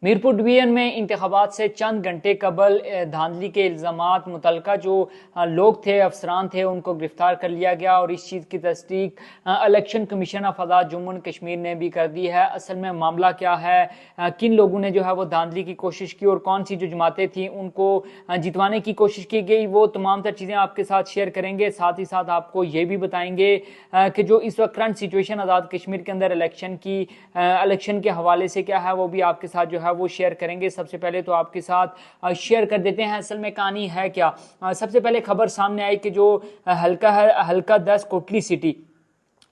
Mirpur division में इंतखाबात से चंद घंटे कबल धांधली के इल्ज़ामात मुतलका जो लोग थे, अफसरान थे, उनको गिरफ्तार कर लिया गया और इस चीज़ की तस्दीक election commission of Azad Jammu and Kashmir ने भी कर दी है। असल में मामला क्या है, किन लोगों ने जो है वो धांधली की कोशिश की और कौन सी जो जमातें थी उनको जितवाने की कोशिश की गई, वो तमाम तर चीज़ें आपके साथ शेयर करेंगे। साथ ही साथ आपको ये भी बताएंगे कि जो इस वक्त करंट सिचुएशन आज़ाद कश्मीर के अंदर इलेक्शन के हवाले से क्या है, वो भी आपके साथ जो है वो शेयर करेंगे। सबसे पहले तो आपके साथ शेयर कर देते हैं असल में कहानी है क्या। सबसे पहले खबर सामने आई कि जो हल्का 10 कोटली सिटी,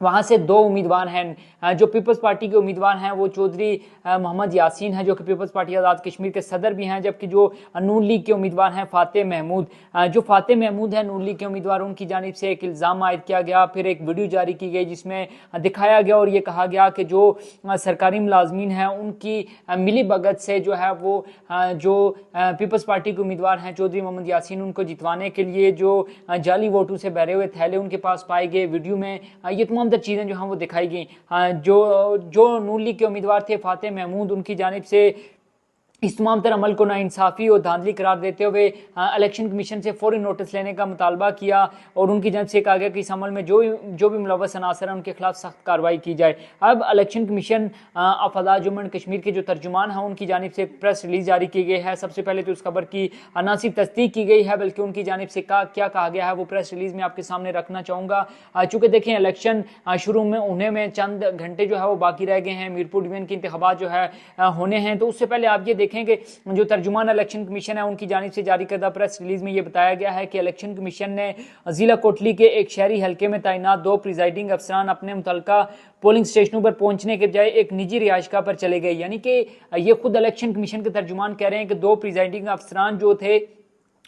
वहां से दो उम्मीदवार हैं जो पीपल्स पार्टी के उम्मीदवार हैं, वो चौधरी मोहम्मद यासीन है जो कि पीपल्स पार्टी आज़ाद कश्मीर के सदर भी हैं, जबकि जो नून लीग के उम्मीदवार हैं फातेह महमूद, जो फातेह महमूद है नून लीग के उम्मीदवार, उनकी जानिब से एक इल्ज़ाम आयद किया गया। फिर एक वीडियो जारी की गई जिसमें दिखाया गया और ये कहा गया कि जो सरकारी मुलाजमीन हैं उनकी मिली भगत से जो है वो जो पीपल्स पार्टी के उम्मीदवार हैं चौधरी मोहम्मद यासीन, उनको जितवाने के लिए जो जाली वोटों से भरे हुए थैले उनके पास पाए गए। वीडियो में ये तमाम चीजें जो हैं वो दिखाई गई। जो नून लीग के उम्मीदवार थे फातेह महमूद, उनकी जानिब से इस तमाम तरह अमल को नाइंसाफ़ी और धांधली करार देते हुए इलेक्शन कमीशन से फौरी नोटिस लेने का मुतालबा किया और उनकी जानब से कहा गया कि इस अमल में जो भी मुलव्वस अनासर हैं उनके खिलाफ सख्त कार्रवाई की जाए। अब election commission of Azad Jammu and Kashmir के जो तर्जुमान हैं उनकी जानिब से प्रेस रिलीज जारी की गई है। सबसे पहले तो उस खबर की न सिर्फ तस्दीक की गई है बल्कि उनकी जानिब से क्या कहा गया है वो प्रेस रिलीज में आपके सामने रखना चाहूँगा। चूँकि देखें इलेक्शन शुरू में होने में चंद घंटे जो है वो बाकी रह गए हैं, मीरपुर डिवीजन के इंतखाबात जो है होने हैं, तो उससे पहले आप ये देखें कि जो तर्जुमान इलेक्शन कमीशन है उनकी जानिब से जारी करदा प्रेस रिलीज में यह बताया गया है कि इलेक्शन कमीशन ने जिला कोटली के एक शहरी हल्के में तैनात दो प्रिजाइडिंग अफसरान अपने मुतलका पोलिंग स्टेशनों पर पहुंचने के बजाय एक निजी रिहायशगाह पर चले गए। यानी कि ये खुद इलेक्शन कमीशन के तर्जुमान कह रहे हैं कि दो प्रिजाइडिंग अफसरान जो थे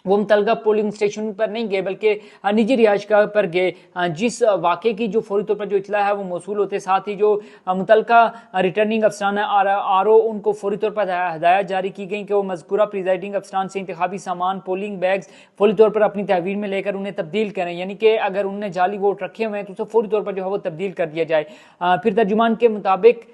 वो मुतलका पोलिंग स्टेशन पर नहीं गए बल्कि निजी रिहायशगाह पर गए। जिस वाक़े की जो फौरी तौर पर जो इतला है वो मौसूल होते साथ ही जो मुतलका रिटर्निंग अफसरान आर ओ उनको फौरी तौर पर हदायत जारी की गई कि वो मज़कूरा प्रिजाइडिंग अफसरान से इंतखाबी सामान पोलिंग बैग्स फौरी तौर पर अपनी तहवील में लेकर उन्हें तब्दील करें। यानी कि अगर उन्होंने जाली वोट रखे हुए हैं तो उसे फौरी तौर पर जो है वो तब्दील कर दिया जाए। फिर तर्जुमान के मुताबिक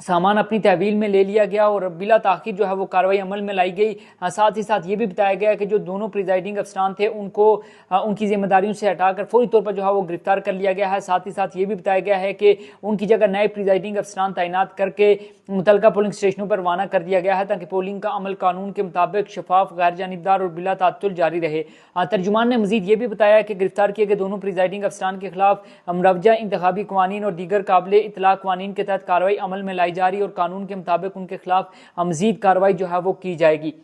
सामान अपनी तहवील में ले लिया गया और बिला ताखीर जो है वो कार्रवाई अमल में लाई गई। साथ ही साथ ये भी बताया गया कि जो दोनों प्रिजाइडिंग अफसरान थे उनको उनकी जिम्मेदारियों से हटाकर फौरी तौर पर जो है वो गिरफ्तार कर लिया गया है। साथ ही साथ ये भी बताया गया है कि उनकी जगह नए प्रिजाइडिंग अफसरान तैनात करके मुतलका पोलिंग स्टेशनों पर रवाना कर दिया गया है ताकि पोलिंग का अमल कानून के मुताबिक शफाफ, गैर जानिबदार और बिला तात्तुल जारी रहे। तर्जुमान ने मजीद ये भी बताया कि गिरफ्तार किए गए दोनों प्रिजाइडिंग अफसरान के खिलाफ मुरवजा इंतखाबी कवानीन और दीगर काबिल इतला कवानीन के तहत कार्रवाई अमल में लाई जा रही और कानून के मुताबिक उनके खिलाफ मजीद कार्रवाई जो है वो की जाएगी।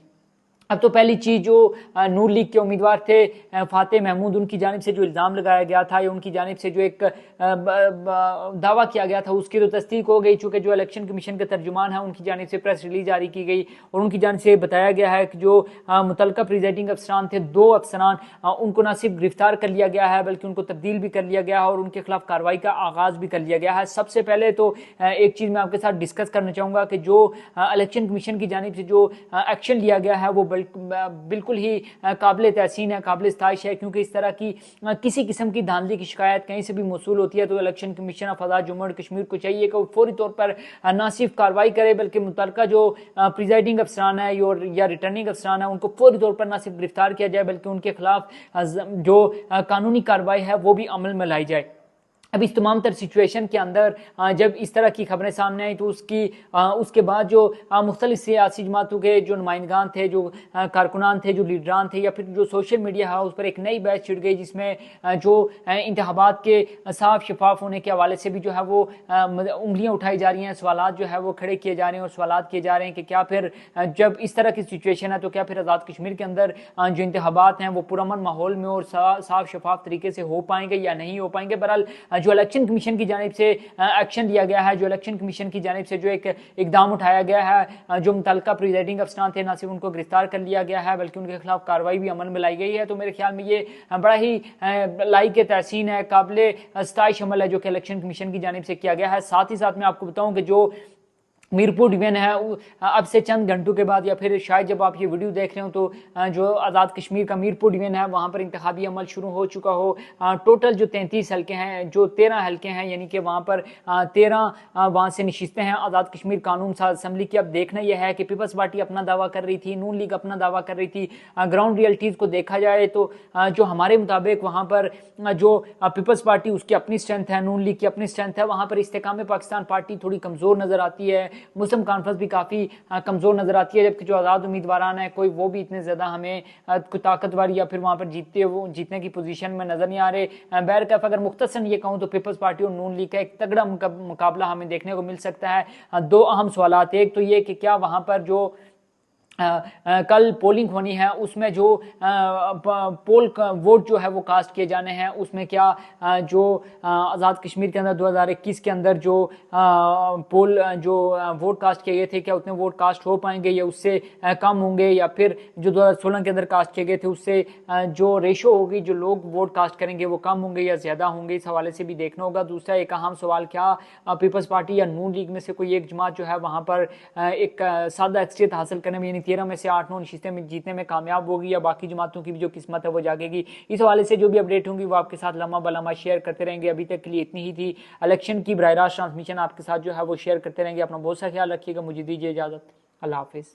अब तो पहली चीज जो नूर लीग के उम्मीदवार थे फातेह महमूद, उनकी जानिब से जो इल्ज़ाम लगाया गया था या उनकी जानिब से जो एक दावा किया गया था उसकी तो तस्दीक हो गई। चूँकि जो इलेक्शन कमीशन के तर्जुमान हैं उनकी जानिब से प्रेस रिलीज जारी की गई और उनकी जानिब से बताया गया है कि जो मुतलका प्रिजाइडिंग अफसरान थे, दो अफसरान, उनको न सिर्फ गिरफ्तार कर लिया गया है बल्कि उनको तब्दील भी कर लिया गया है और उनके खिलाफ कार्रवाई का आगाज़ भी कर लिया गया है। सबसे पहले तो एक चीज़ मैं आपके साथ डिस्कस करना चाहूँगा कि जो इलेक्शन कमीशन की जानिब से जो एक्शन लिया गया है वो बिल्कुल ही काबिल तहसीन है, काबिल इस्ताइश है, क्योंकि इस तरह की किसी किस्म की धांधली की शिकायत कहीं से भी मौसूल होती है तो election commission of Azad Jammu and Kashmir को चाहिए कि वो फौरी तौर पर न सिर्फ कार्रवाई करे बल्कि मुतलका जो प्रिजाइडिंग अफसरान है या रिटर्निंग अफसरान है उनको फौरी तौर पर न सिर्फ गिरफ्तार किया जाए बल्कि उनके खिलाफ जो कानूनी कार्रवाई है वो भी अमल में लाई जाए। अब इस तमाम तर सिचुएशन के अंदर जब इस तरह की खबरें सामने आई तो उसके बाद जो मुख्तलिफ सियासी जमातों के जो नुमाइंदगान थे, जो कारकुनान थे, जो लीडरान थे या फिर जो सोशल मीडिया है उस पर एक नई बहस छिड़ गई जिसमें जो इंतखाबात के साफ शफाफ होने के हवाले से भी जो है वो उंगलियां उठाई जा रही हैं, सवालात जो है वो खड़े किए जा रहे हैं और सवालात किए जा रहे हैं कि क्या फिर जब इस तरह की सिचुएशन है तो क्या फिर आज़ाद कश्मीर के अंदर जो इंतखाबात हैं वो पुरअमन माहौल में और साफ शफाफ तरीके से हो पाएंगे या नहीं हो पाएंगे। बहरहाल जो इलेक्शन कमीशन की जानिब से एक्शन लिया गया है, जो इलेक्शन कमीशन की जानिब से जो एक इकदाम उठाया गया है, जो मुतलका प्रिजाइडिंग अफसरान थे न सिर्फ उनको गिरफ्तार कर लिया गया है बल्कि उनके खिलाफ कार्रवाई भी अमल में लाई गई है, तो मेरे ख्याल में ये बड़ा ही लाइक तहसीन है, काबिल स्ताइश अमल है जो कि इलेक्शन कमीशन की जानिब से किया गया है। साथ ही साथ मैं आपको बताऊं कि जो मीरपुर डिवीजन है अब से चंद घंटों के बाद या फिर शायद जब आप ये वीडियो देख रहे हो तो जो आज़ाद कश्मीर का मीरपुर डिवीजन है वहाँ पर इंतखाबी अमल शुरू हो चुका हो। टोटल जो 33 हल्के हैं, जो 13 हल्के हैं, यानी कि वहाँ पर 13 वहाँ से नशिस्तें हैं आज़ाद कश्मीर कानून साज असम्बली की। अब देखना यह है कि पीपल्स पार्टी अपना दावा कर रही थी, नून लीग अपना दावा कर रही थी। ग्राउंड रियलिटीज़ को देखा जाए तो जो हमारे मुताबिक वहाँ पर जो पीपल्स पार्टी उसकी अपनी स्ट्रेंथ है, नून लीग की अपनी स्ट्रेंथ है, वहाँ पर इस्तेकाम पाकिस्तान पार्टी थोड़ी कमज़ोर नज़र आती है। मुस्लिम कॉन्फ्रेंस भी काफ़ी कमज़ोर नज़र आती है, जबकि जो आज़ाद उम्मीदवारान है कोई वो भी इतने ज़्यादा हमें कोई ताकतवर या फिर वहाँ पर जीतने की पोजीशन में नज़र नहीं आ रहे। बहरकैफ अगर मुख्तसरन ये कहूँ तो पीपल्स पार्टी और नून लीग का एक तगड़ा मुकाबला हमें देखने को मिल सकता है। दो अहम सवालात, एक तो ये कि क्या वहाँ पर जो कल पोलिंग होनी है उसमें जो पोल वोट जो है वो कास्ट किए जाने हैं, उसमें क्या जो आज़ाद कश्मीर के अंदर 2021 के अंदर जो जो वोट कास्ट किए गए थे क्या उतने वोट कास्ट हो पाएंगे या उससे कम होंगे, या फिर जो 2016 के अंदर कास्ट किए गए थे उससे जो रेशो होगी जो लोग वोट कास्ट करेंगे वो कम होंगे या ज़्यादा होंगे, इस हवाले से भी देखना होगा। दूसरा एक अहम सवाल, क्या पीपल्स पार्टी या नून लीग में से कोई एक जमात जो है वहाँ पर एक सादा अक्सरियत हासिल करने में, यानी 13 में से 8-9 नशिस्तें में जीतने में कामयाब होगी, या बाकी जमातों की भी जो किस्मत है वो जागेगी। इस हवाले से जो भी अपडेट होंगी वो आपके साथ लम्हा बलम्हा शेयर करते रहेंगे। अभी तक के लिए इतनी ही थी। इलेक्शन की बराह रास्त ट्रांसमिशन आपके साथ जो है वो शेयर करते रहेंगे। अपना बहुत सा ख्याल रखिएगा। मुझे दीजिए इजाज़त। अल्लाह हाफिज़।